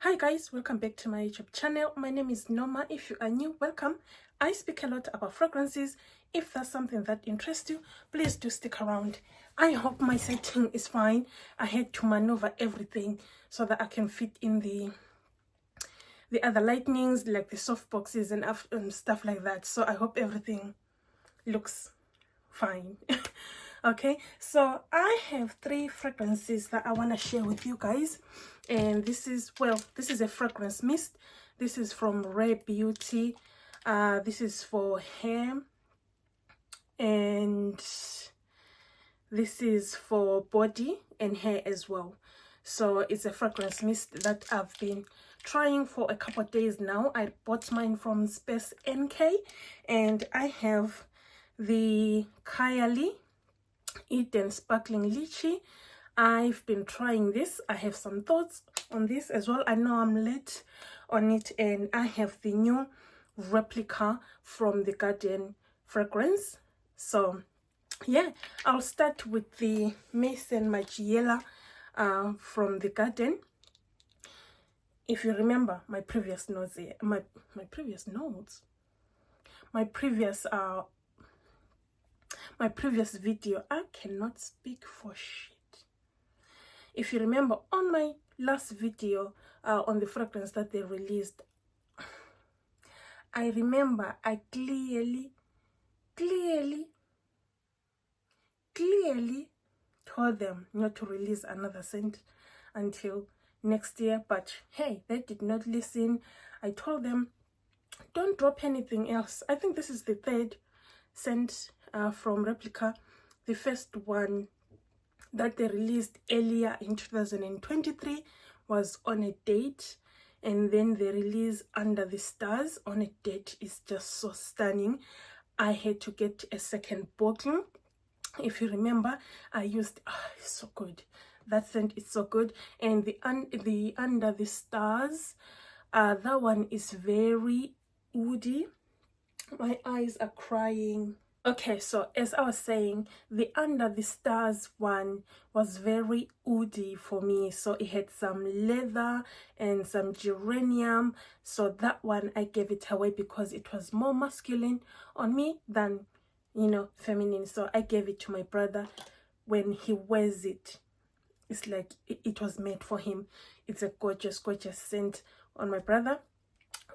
Hi guys, welcome back to my YouTube channel. My name is Norma. If you are new, welcome. I speak a lot about fragrances. If that's something that interests you, please do stick around. I hope my setting is fine. I had to maneuver everything so that I can fit in the other lightnings, like the soft boxes and stuff like that. So I hope everything looks fine. Okay, so I have 3 fragrances that I want to share with you guys, and this is a fragrance mist. This is from Rare Beauty. This is for hair, and this is for body and hair as well. So it's a fragrance mist that I've been trying for a couple of days now. I bought mine from Space NK, and I have the Kayali Eden Sparkling Lychee. I've been trying this. I have some thoughts on this as well. I know I'm late on it, and I have the new replica from the Garden fragrance. So yeah, I'll start with the Mason Margiela from the Garden. If you remember my previous notes, my previous video, I cannot speak for shit. If you remember on my last video on the fragrance that they released, I remember I clearly told them not to release another scent until next year, but hey, they did not listen. I told them don't drop anything else. I think this is the 3rd scent from Replica. The first one that they released earlier in 2023 was On a Date, and then they released Under the Stars. On a Date is just so stunning. I had to get a second bottle. If you remember, I used it's so good. That scent is so good. And the Under the Stars, that one is very woody. My eyes are crying. Okay, so as I was saying, the Under the Stars one was very woody for me. So it had some leather and some geranium. So that one I gave it away because it was more masculine on me than, you know, feminine. So I gave it to my brother. When he wears it, it's like it was made for him. It's a gorgeous scent on my brother.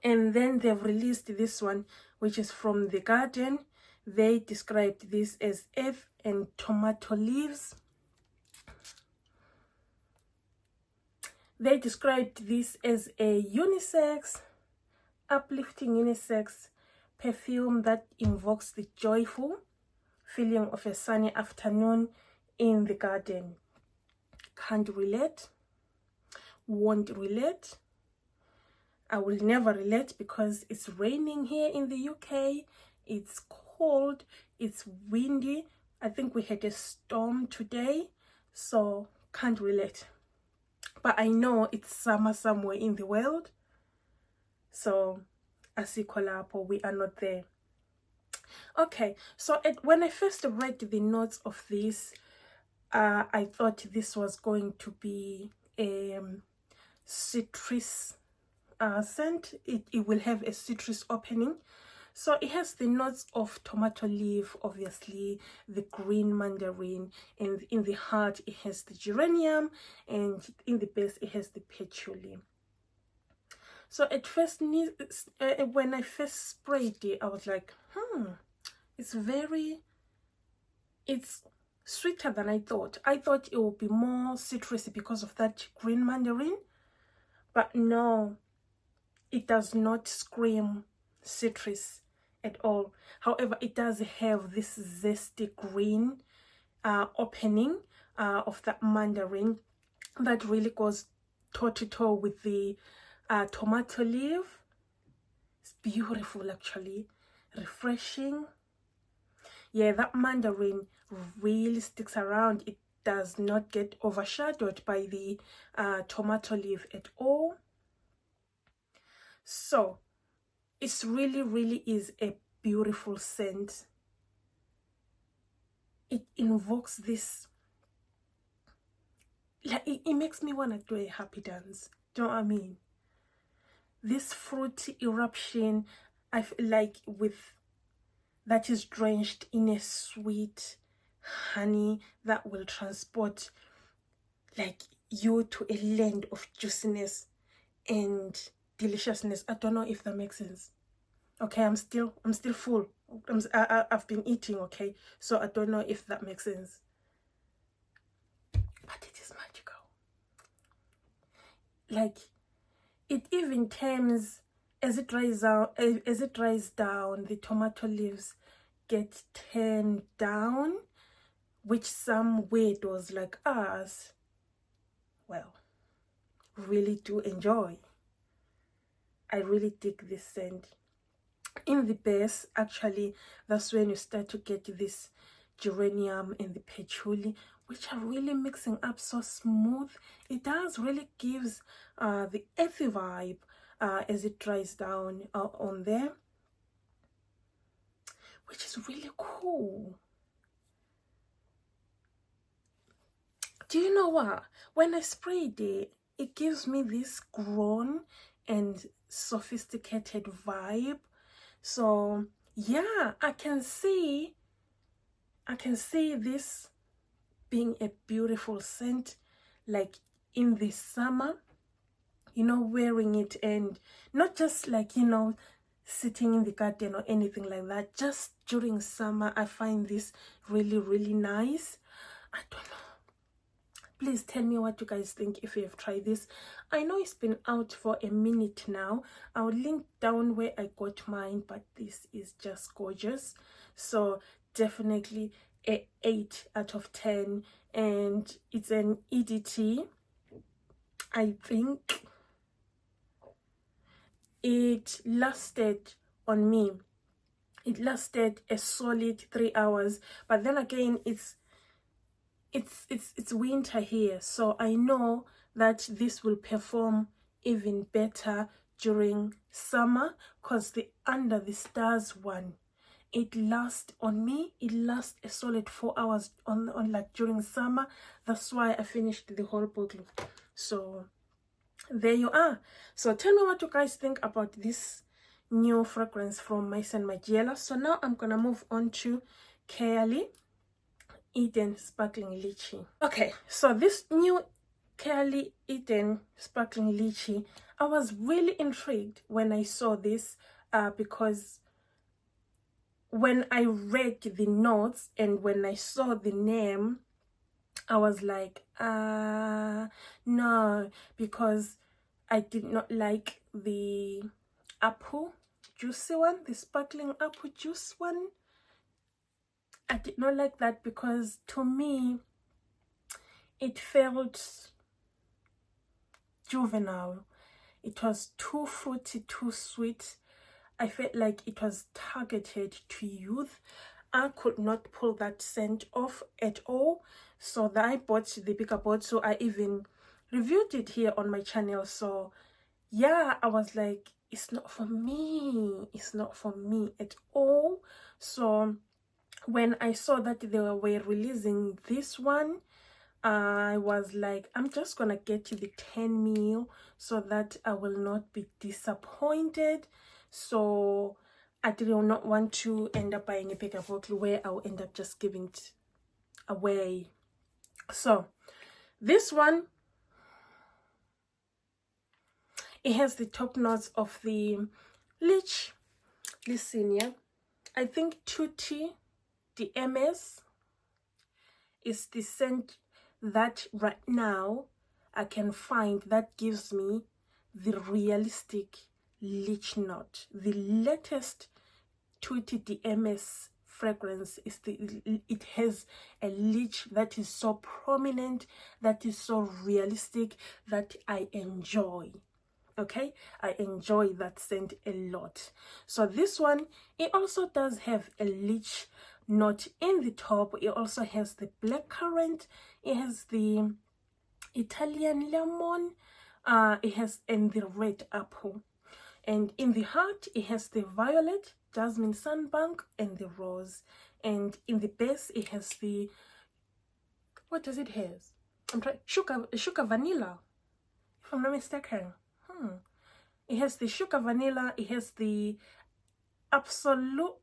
And then they've released this one, which is from the Garden. They described this as earth and tomato leaves. They described this as a unisex, uplifting unisex perfume that invokes the joyful feeling of a sunny afternoon in the garden. Can't relate, won't relate. I will never relate because it's raining here in the UK. It's cold, it's windy. I think we had a storm today, so can't relate. But I know it's summer somewhere in the world, so asikolapo, we are not there. Okay, so when I first read the notes of this, I thought this was going to be a citrus scent. It will have a citrus opening. So it has the notes of tomato leaf, obviously, the green mandarin, and in the heart it has the geranium, and in the base it has the patchouli. So at first, when I first sprayed it, I was like, it's sweeter than I thought. I thought it would be more citrusy because of that green mandarin, but no, it does not scream citrus at all. However, it does have this zesty green opening of that mandarin that really goes toe to toe with the tomato leaf. It's beautiful, actually, refreshing. Yeah, that mandarin really sticks around. It does not get overshadowed by the tomato leaf at all. So it's really is a beautiful scent. It invokes this, like, it makes me want to do a happy dance. Do you know what I mean? this fruity eruption, I feel like with that is drenched in a sweet honey that will transport like you to a land of juiciness and deliciousness. I don't know if that makes sense. Okay, I'm still full. I've been eating, okay? So I don't know if that makes sense. But it is magical. Like, it even turns, as it dries out, the tomato leaves get turned down, which some weirdos like us, well, really do enjoy. I really dig this scent. In the base, actually, that's when you start to get this geranium and the patchouli, which are really mixing up so smooth. It does really gives the earthy vibe as it dries down on there, which is really cool. Do you know what? When I sprayed it, it gives me this grown and sophisticated vibe. So yeah, I can see this being a beautiful scent, like in the summer, you know, wearing it, and not just like, you know, sitting in the garden or anything like that. Just during summer, I find this really, really nice. I don't know. Please tell me what you guys think if you have tried this. I know it's been out for a minute now. I'll link down where I got mine, but this is just gorgeous. So definitely a 8 out of 10, and it's an EDT. I think it lasted on me. It lasted a solid 3 hours, but then again, it's winter here, so I know that this will perform even better during summer, because the Under the Stars one, it lasts on me, it lasts a solid 4 hours on like during summer. That's why I finished the whole bottle. So there you are. So tell me what you guys think about this new fragrance from Mice and Margiela. So now I'm gonna move on to Kayali Eden Sparkling Lychee. Okay, so this new Kayali Eden Sparkling Lychee, I was really intrigued when I saw this because when I read the notes and when I saw the name, I was like, no, because I did not like the apple juicy one, the sparkling apple juice one. I did not like that because to me it felt juvenile. It was too fruity, too sweet. I felt like it was targeted to youth. I could not pull that scent off at all. So that I bought the bigger bottle. I even reviewed it here on my channel. So yeah, I was like, it's not for me. It's not for me at all. So when I saw that they were releasing this one, I was like, I'm just gonna get the 10 ml so that I will not be disappointed. So I did not want to end up buying a bigger bottle where I'll end up just giving it away. So this one, it has the top notes of the lychee, Licinia. I think Tutti, the MS, is the scent that right now I can find that gives me the realistic lychee note. The latest Tutti DMS fragrance is it has a lychee that is so prominent, that is so realistic, that I enjoy. Okay, I enjoy that scent a lot. So this one, it also does have a lychee note in the top. It also has the blackcurrant, it has the Italian lemon, it has, and the red apple, and in the heart it has the violet, jasmine sunbank, and the rose, and in the base it has the, what does it have? Sugar vanilla, if I'm not mistaken. It has the sugar vanilla, it has the absolute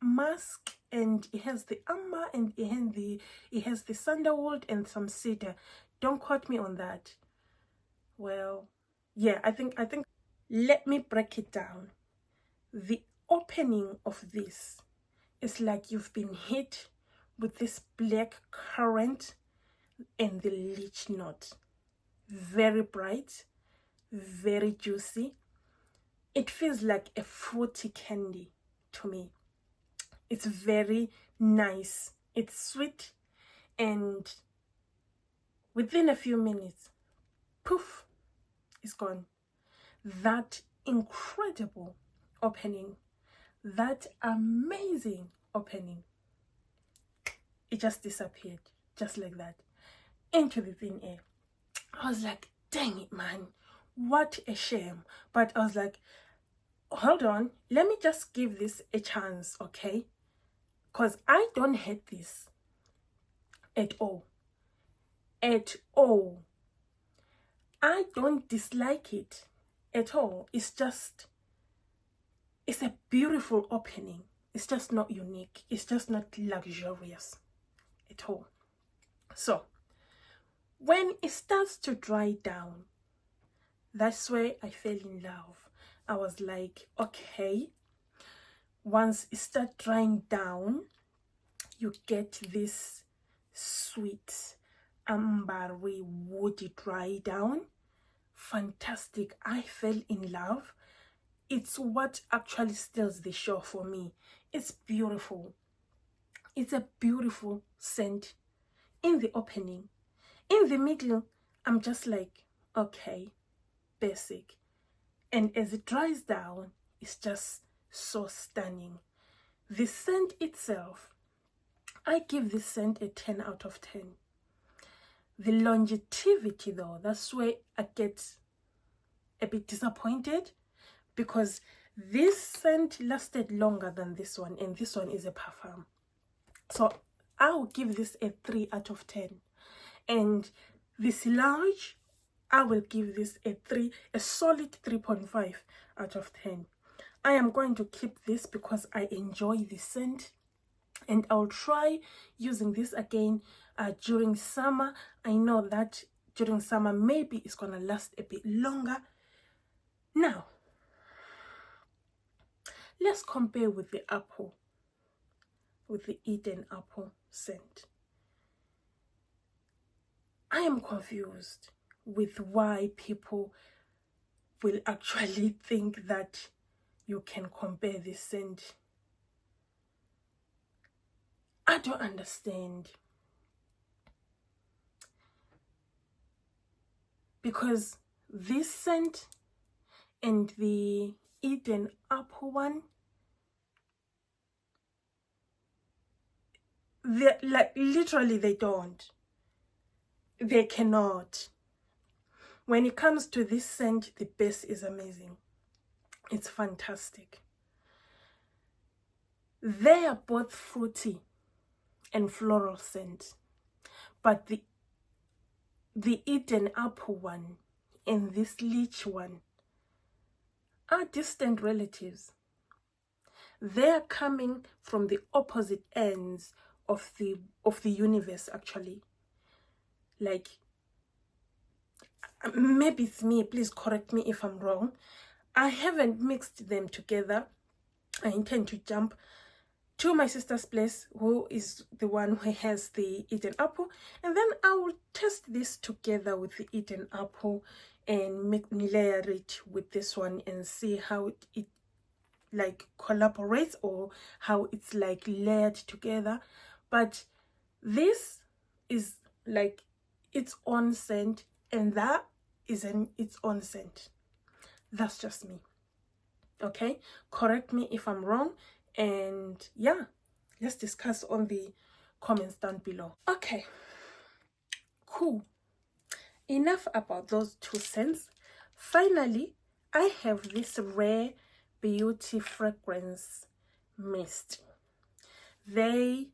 musk, and it has the amber, and it has the sandalwood and some cedar. Don't quote me on that. Well, yeah, I think let me break it down. The opening of this is like you've been hit with this black currant and the leech knot. Very bright, very juicy. It feels like a fruity candy to me. It's very nice. It's sweet, and within a few minutes, poof, it's gone. That incredible opening, that amazing opening, it just disappeared, just like that, into the thin air. I was like, dang it, man, what a shame. But I was like, hold on, let me just give this a chance, okay? Because I don't hate this at all. At all. I don't dislike it at all. It's a beautiful opening. It's just not unique. It's just not luxurious at all. So, when it starts to dry down, that's where I fell in love. I was like, okay, once it starts drying down, you get this sweet, ambery, woody dry down. Fantastic. I fell in love. It's what actually steals the show for me. It's beautiful. It's a beautiful scent in the opening. In the middle, I'm just like, okay, basic. And as it dries down, it's just so stunning. The scent itself, I give this scent a 10 out of 10. The longevity though, that's where I get a bit disappointed, because this scent lasted longer than this one, and this one is a parfum. So I'll give this a 3 out of 10. And this large, I will give this a solid 3.5 out of 10. I am going to keep this because I enjoy the scent, and I'll try using this again during summer. I know that during summer maybe it's gonna last a bit longer. Now, let's compare with the apple, with the Eden apple scent. I am confused with why people will actually think that you can compare this scent. I don't understand. Because this scent and the Eden apple one, they like literally they don't. They cannot. When it comes to this scent, the base is amazing. It's fantastic. They are both fruity and floral scent, but the Eden apple one and this lychee one are distant relatives. They are coming from the opposite ends of the universe, actually. Like, maybe it's me, please correct me if I'm wrong. I haven't mixed them together. I intend to jump to my sister's place, who is the one who has the Eden apple, and then I will test this together with the Eden apple and layer it with this one and see how it like collaborates, or how it's like layered together. But this is like its own scent, and that is its own scent. That's just me. Okay, correct me if I'm wrong, and yeah, let's discuss on the comments down below. Okay, cool. Enough about those two scents. Finally, I have this Rare Beauty fragrance mist. They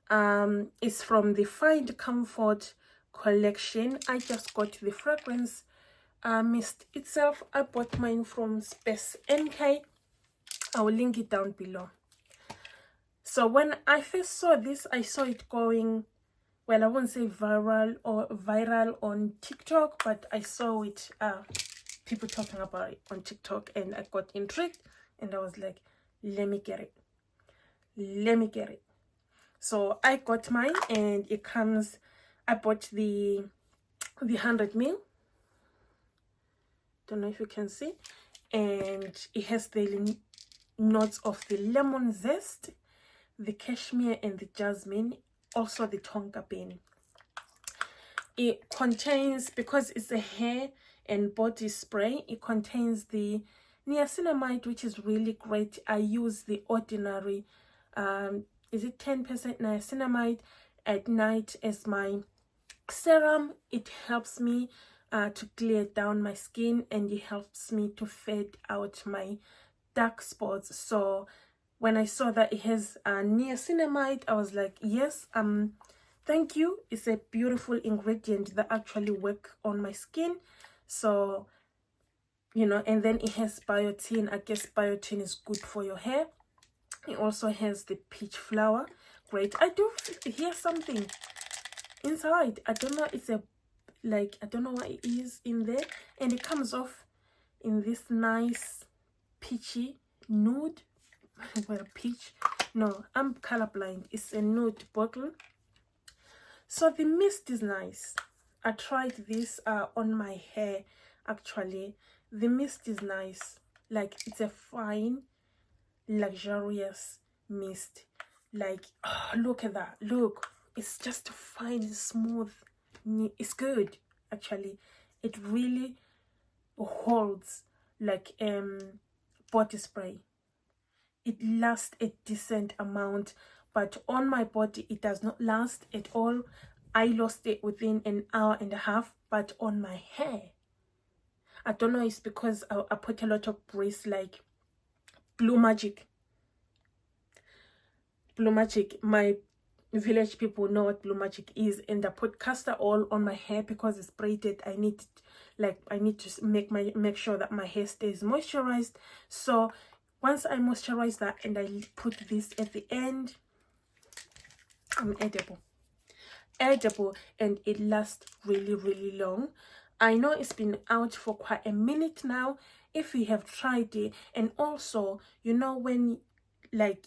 it's from the Find Comfort collection. I just got the fragrance mist itself, I bought mine from Space NK. I will link it down below. So when I first saw this, I saw it going, well, I won't say viral on TikTok, but I saw it, people talking about it on TikTok, and I got intrigued, and I was like, let me get it. So I got mine, and it comes, I bought the 100 ml. Don't know if you can see, and it has the notes of the lemon zest, the cashmere, and the jasmine, also the tonka bean. It contains, because it's a hair and body spray, it contains the niacinamide, which is really great. I use the ordinary is it 10% niacinamide at night as my serum. It helps me to clear down my skin, and it helps me to fade out my dark spots. So when I saw that it has niacinamide, I was like, yes, thank you. It's a beautiful ingredient that actually work on my skin. So, you know, and then it has biotin. I guess biotin is good for your hair. It also has the peach flower. Great. I do hear something inside. I don't know. It's a, like, I don't know what it is in there. And it comes off in this nice peachy nude. Well, peach. No, I'm colorblind. It's a nude bottle. So the mist is nice. I tried this on my hair, actually. The mist is nice. Like, it's a fine, luxurious mist. Like, oh, look at that. Look, it's just fine, it's smooth. It's good, actually. It really holds like body spray. It lasts a decent amount, but on my body it does not last at all. I lost it within an hour and a half, but on my hair, I don't know, it's because I put a lot of grease, like Blue Magic. My village people know what Blue Magic is, and I put castor oil on my hair because it's braided. I need to make sure that my hair stays moisturized. So once I moisturize that and I put this at the end, edible, and it lasts really long. I know it's been out for quite a minute now. If you have tried it, and also, you know, when, like,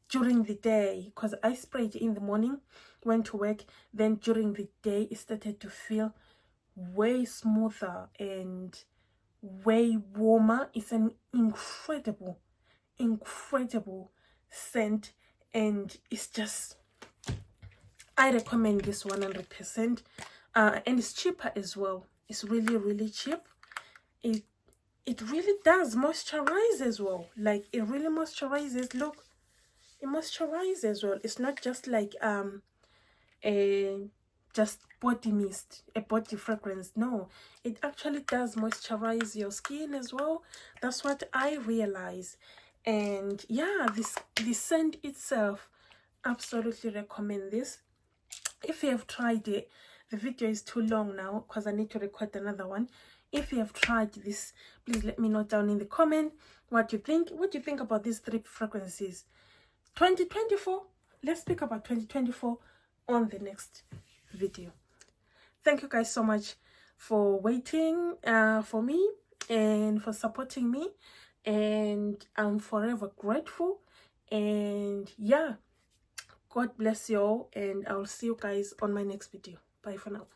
during the day, because I sprayed it in the morning, went to work, then during the day it started to feel way smoother and way warmer. It's an incredible scent, and it's just, I recommend this 100%. And it's cheaper as well. It's really cheap. It really does moisturize as well. Like, it really moisturizes. Look, it moisturizes as well. It's not just like just body mist, a body fragrance. No, it actually does moisturize your skin as well. That's what I realize. And yeah, the scent itself, absolutely recommend this. If you have tried it, the video is too long now because I need to record another one. If you have tried this, please let me know down in the comment what you think. What do you think about these 3 fragrances? 2024, let's speak about 2024 on the next video. Thank you guys so much for waiting for me and for supporting me, and I'm forever grateful. And yeah, God bless you all, and I'll see you guys on my next video. Bye for now.